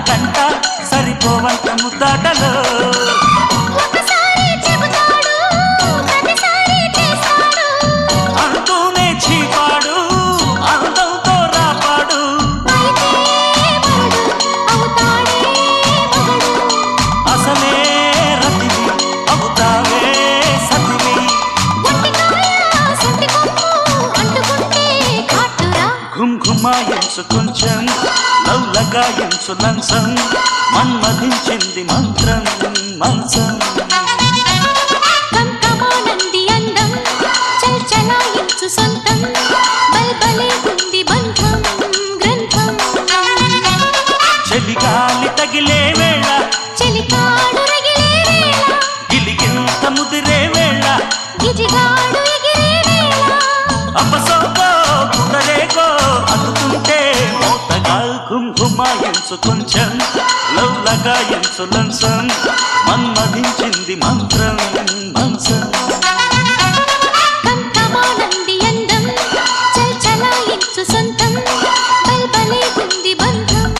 గంట సరిపోవంత ముద్దాటలో అంటూనే చీపాడు అందంతో రాపాడు అసలే రతివి అవుతావే సతివి ఘుమ్ ఘుమాయించు కొంచెం లవ్లగాయించు లంసం మన్మధించింది మంత్రం మంచం కంకమానంది అందం చల్చలాయించు సొంతం బల్బలే ఉంది బంధం గ్రంథం చలిగాలి తగిలే వేళ చెలికాడు రగిలే వేళ గిలిగింత ముదిరే వేళ గిజిగాడు ఎగిరే వేళ అపసోకో కుదరేకో అందుకుంటే మోతగా ఘుమ్ఘుమాయించు కొంచెం లవ్లగాయించు లంసం మన్మధించింది మంత్రం మంచం